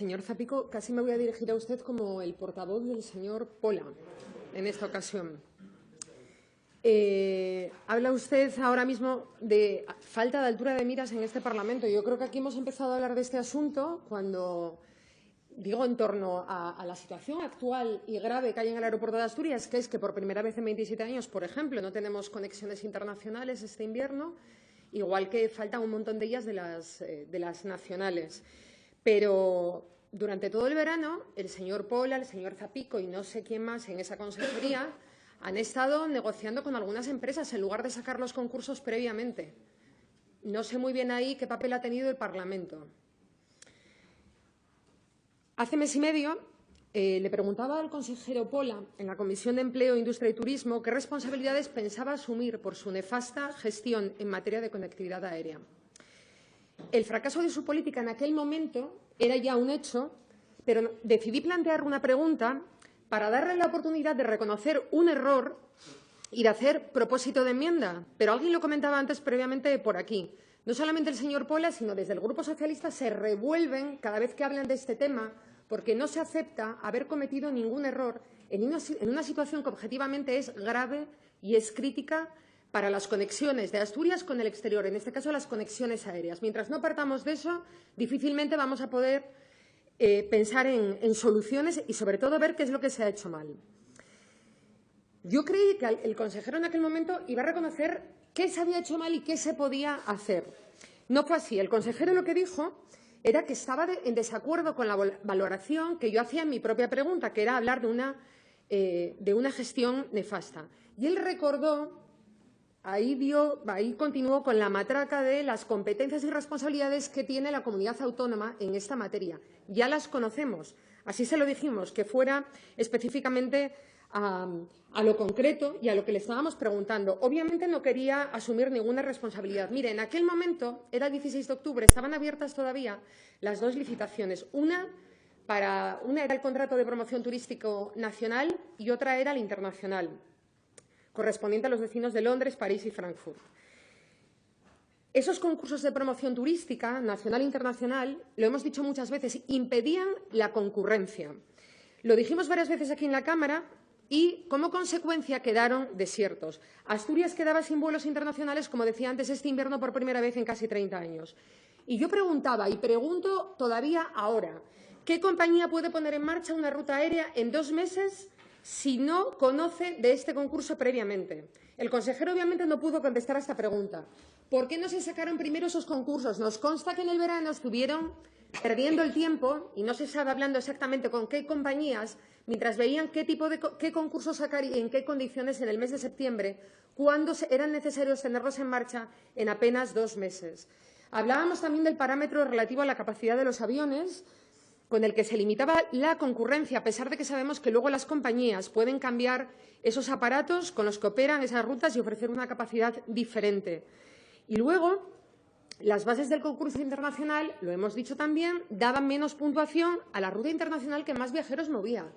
Señor Zapico, casi me voy a dirigir a usted como el portavoz del señor Pola en esta ocasión. Habla usted ahora mismo de falta de altura de miras en este Parlamento. Yo creo que aquí hemos empezado a hablar de este asunto cuando digo en torno a la situación actual y grave que hay en el aeropuerto de Asturias, que es que por primera vez en 27 años, por ejemplo, no tenemos conexiones internacionales este invierno, igual que faltan un montón de ellas de las nacionales. Pero durante todo el verano, el señor Pola, el señor Zapico y no sé quién más en esa consejería han estado negociando con algunas empresas en lugar de sacar los concursos previamente. No sé muy bien ahí qué papel ha tenido el Parlamento. Hace mes y medio le preguntaba al consejero Pola en la Comisión de Empleo, Industria y Turismo qué responsabilidades pensaba asumir por su nefasta gestión en materia de conectividad aérea. El fracaso de su política en aquel momento era ya un hecho, pero decidí plantear una pregunta para darle la oportunidad de reconocer un error y de hacer propósito de enmienda. Pero alguien lo comentaba antes previamente por aquí. No solamente el señor Pola, sino desde el Grupo Socialista se revuelven cada vez que hablan de este tema porque no se acepta haber cometido ningún error en una situación que objetivamente es grave y es crítica para las conexiones de Asturias con el exterior, en este caso las conexiones aéreas. Mientras no partamos de eso, difícilmente vamos a poder pensar en soluciones y, sobre todo, ver qué es lo que se ha hecho mal. Yo creí que el consejero en aquel momento iba a reconocer qué se había hecho mal y qué se podía hacer. No fue así. El consejero lo que dijo era que estaba en desacuerdo con la valoración que yo hacía en mi propia pregunta, que era hablar de una gestión nefasta. Y él recordó, ahí continuó con la matraca de las competencias y responsabilidades que tiene la comunidad autónoma en esta materia. Ya las conocemos. Así se lo dijimos, que fuera específicamente a lo concreto y a lo que le estábamos preguntando. Obviamente no quería asumir ninguna responsabilidad. Mire, en aquel momento, era el 16 de octubre, estaban abiertas todavía las dos licitaciones. Una era el contrato de promoción turístico nacional y otra era el internacional, correspondiente a los destinos de Londres, París y Frankfurt. Esos concursos de promoción turística, nacional e internacional, lo hemos dicho muchas veces, impedían la concurrencia. Lo dijimos varias veces aquí en la Cámara y, como consecuencia, quedaron desiertos. Asturias quedaba sin vuelos internacionales, como decía antes, este invierno por primera vez en casi 30 años. Y yo preguntaba, y pregunto todavía ahora, ¿qué compañía puede poner en marcha una ruta aérea en 2 meses si no conoce de este concurso previamente? El consejero obviamente no pudo contestar a esta pregunta. ¿Por qué no se sacaron primero esos concursos? Nos consta que en el verano estuvieron perdiendo el tiempo y no se sabe hablando exactamente con qué compañías, mientras veían qué concursos sacar y en qué condiciones en el mes de septiembre, cuando eran necesarios tenerlos en marcha en apenas 2 meses. Hablábamos también del parámetro relativo a la capacidad de los aviones, con el que se limitaba la concurrencia, a pesar de que sabemos que luego las compañías pueden cambiar esos aparatos con los que operan esas rutas y ofrecer una capacidad diferente. Y luego, las bases del concurso internacional, lo hemos dicho también, daban menos puntuación a la ruta internacional que más viajeros movía.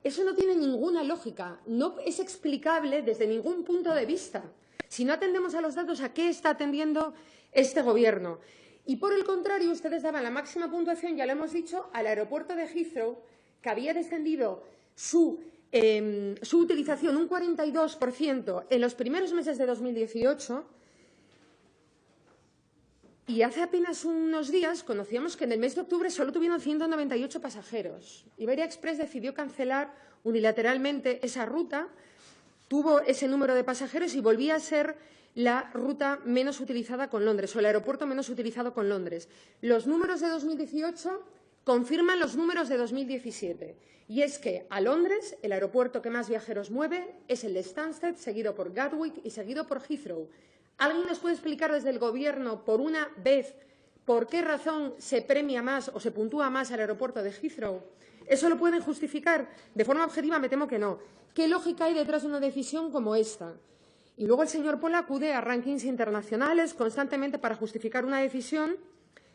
Eso no tiene ninguna lógica, no es explicable desde ningún punto de vista. Si no atendemos a los datos, ¿a qué está atendiendo este Gobierno? Y, por el contrario, ustedes daban la máxima puntuación, ya lo hemos dicho, al aeropuerto de Heathrow, que había descendido su utilización un 42% en los primeros meses de 2018, y hace apenas unos días conocíamos que en el mes de octubre solo tuvieron 198 pasajeros. Iberia Express decidió cancelar unilateralmente esa ruta, tuvo ese número de pasajeros y volvía a ser la ruta menos utilizada con Londres, o el aeropuerto menos utilizado con Londres. Los números de 2018 confirman los números de 2017. Y es que a Londres, el aeropuerto que más viajeros mueve es el de Stansted, seguido por Gatwick y seguido por Heathrow. ¿Alguien nos puede explicar desde el Gobierno, por una vez, por qué razón se premia más o se puntúa más al aeropuerto de Heathrow? ¿Eso lo pueden justificar? De forma objetiva me temo que no. ¿Qué lógica hay detrás de una decisión como esta? Y luego el señor Pola acude a rankings internacionales constantemente para justificar una decisión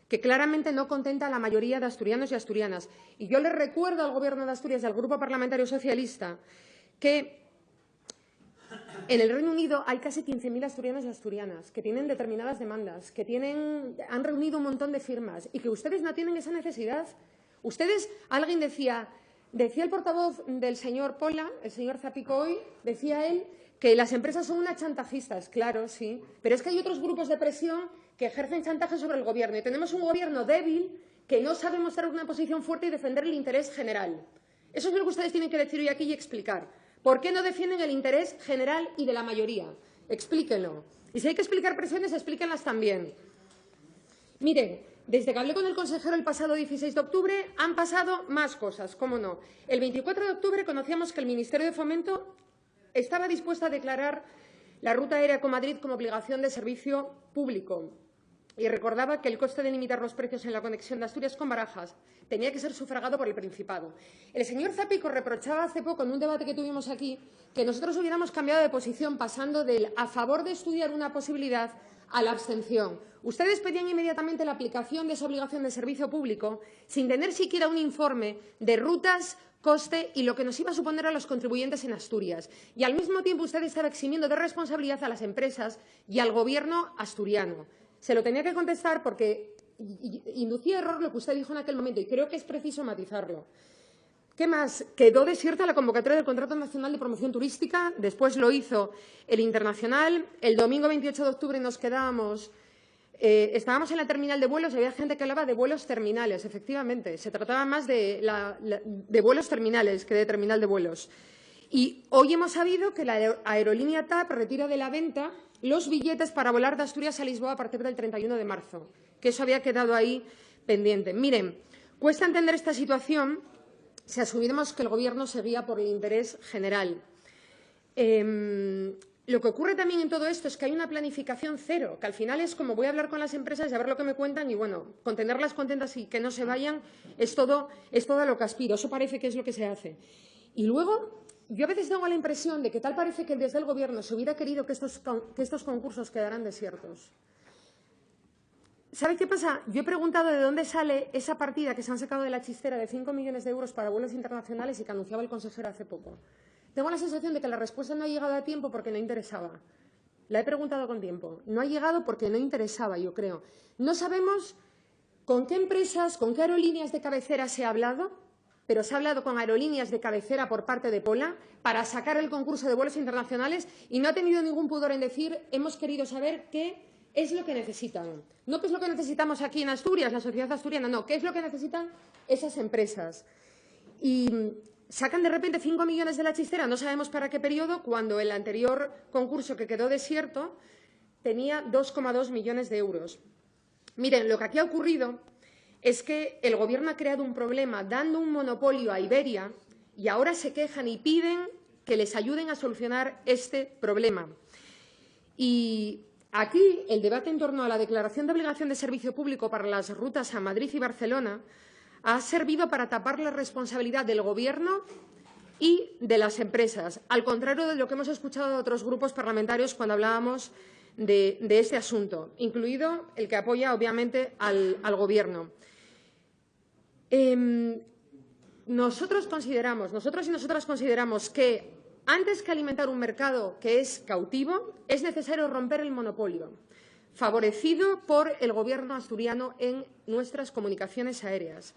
que claramente no contenta a la mayoría de asturianos y asturianas. Y yo le recuerdo al Gobierno de Asturias y al Grupo Parlamentario Socialista que en el Reino Unido hay casi 15.000 asturianos y asturianas que tienen determinadas demandas, que han reunido un montón de firmas y que ustedes no tienen esa necesidad. Alguien decía el portavoz del señor Pola, el señor Zapico hoy, decía él que las empresas son unas chantajistas. Claro, sí, pero es que hay otros grupos de presión que ejercen chantaje sobre el Gobierno y tenemos un Gobierno débil que no sabe mostrar una posición fuerte y defender el interés general. Eso es lo que ustedes tienen que decir hoy aquí y explicar. ¿Por qué no defienden el interés general y de la mayoría? Explíquenlo. Y si hay que explicar presiones, explíquenlas también. Miren, desde que hablé con el consejero el pasado 16 de octubre han pasado más cosas, cómo no. El 24 de octubre conocíamos que el Ministerio de Fomento estaba dispuesto a declarar la ruta aérea con Madrid como obligación de servicio público y recordaba que el coste de limitar los precios en la conexión de Asturias con Barajas tenía que ser sufragado por el Principado. El señor Zapico reprochaba hace poco, en un debate que tuvimos aquí, que nosotros hubiéramos cambiado de posición pasando del a favor de estudiar una posibilidad a la abstención. Ustedes pedían inmediatamente la aplicación de esa obligación de servicio público sin tener siquiera un informe de rutas, coste y lo que nos iba a suponer a los contribuyentes en Asturias. Y al mismo tiempo usted estaba eximiendo de responsabilidad a las empresas y al Gobierno asturiano. Se lo tenía que contestar porque inducía error lo que usted dijo en aquel momento y creo que es preciso matizarlo. ¿Qué más? Quedó desierta la convocatoria del Contrato Nacional de Promoción Turística, después lo hizo el Internacional. El domingo 28 de octubre nos quedábamos, estábamos en la terminal de vuelos y había gente que hablaba de vuelos terminales. Efectivamente, se trataba más de vuelos terminales que de terminal de vuelos. Y hoy hemos sabido que la aerolínea TAP retira de la venta los billetes para volar de Asturias a Lisboa a partir del 31 de marzo, que eso había quedado ahí pendiente. Miren, cuesta entender esta situación si asumimos que el Gobierno se guía por el interés general. Lo que ocurre también en todo esto es que hay una planificación cero, que al final es como voy a hablar con las empresas y a ver lo que me cuentan y, bueno, con tenerlas contentas y que no se vayan es todo a lo que aspiro. Eso parece que es lo que se hace. Y luego, yo a veces tengo la impresión de que tal parece que desde el Gobierno se hubiera querido que estos concursos quedaran desiertos. ¿Sabe qué pasa? Yo he preguntado de dónde sale esa partida que se han sacado de la chistera de 5 millones de euros para vuelos internacionales y que anunciaba el consejero hace poco. Tengo la sensación de que la respuesta no ha llegado a tiempo porque no interesaba. La he preguntado con tiempo. No ha llegado porque no interesaba, yo creo. No sabemos con qué empresas, con qué aerolíneas de cabecera se ha hablado, pero se ha hablado con aerolíneas de cabecera por parte de Pola para sacar el concurso de vuelos internacionales y no ha tenido ningún pudor en decir hemos querido saber qué es lo que necesitan. No qué es lo que necesitamos aquí en Asturias, la sociedad asturiana, no, qué es lo que necesitan esas empresas. Y sacan de repente 5 millones de la chistera, no sabemos para qué periodo, cuando el anterior concurso que quedó desierto tenía 2,2 millones de euros. Miren, lo que aquí ha ocurrido es que el Gobierno ha creado un problema dando un monopolio a Iberia y ahora se quejan y piden que les ayuden a solucionar este problema. Y aquí el debate en torno a la declaración de obligación de servicio público para las rutas a Madrid y Barcelona ha servido para tapar la responsabilidad del Gobierno y de las empresas, al contrario de lo que hemos escuchado de otros grupos parlamentarios cuando hablábamos de este asunto, incluido el que apoya, obviamente, al Gobierno. Nosotros y nosotras consideramos que antes que alimentar un mercado que es cautivo, es necesario romper el monopolio, favorecido por el Gobierno asturiano en nuestras comunicaciones aéreas.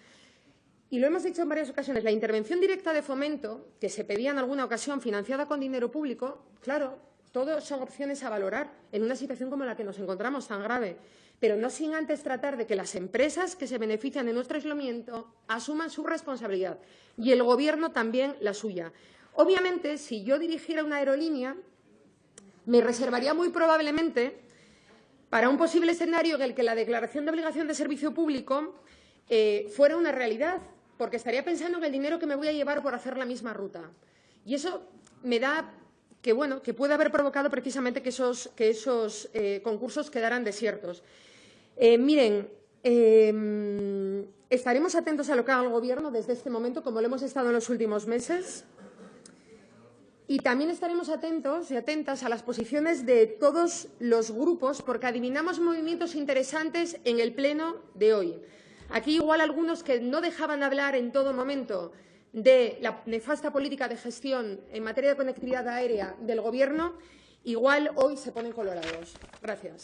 Y lo hemos dicho en varias ocasiones, la intervención directa de Fomento, que se pedía en alguna ocasión financiada con dinero público, claro, todas son opciones a valorar en una situación como la que nos encontramos tan grave, pero no sin antes tratar de que las empresas que se benefician de nuestro aislamiento asuman su responsabilidad y el Gobierno también la suya. Obviamente, si yo dirigiera una aerolínea, me reservaría muy probablemente para un posible escenario en el que la declaración de obligación de servicio público fuera una realidad, porque estaría pensando en el dinero que me voy a llevar por hacer la misma ruta. Y eso me da que, bueno, que puede haber provocado precisamente que esos concursos quedaran desiertos. Miren, estaremos atentos a lo que haga el Gobierno desde este momento, como lo hemos estado en los últimos meses. Y también estaremos atentos y atentas a las posiciones de todos los grupos, porque adivinamos movimientos interesantes en el pleno de hoy. Aquí igual algunos que no dejaban hablar en todo momento de la nefasta política de gestión en materia de conectividad aérea del Gobierno, igual hoy se ponen colorados. Gracias.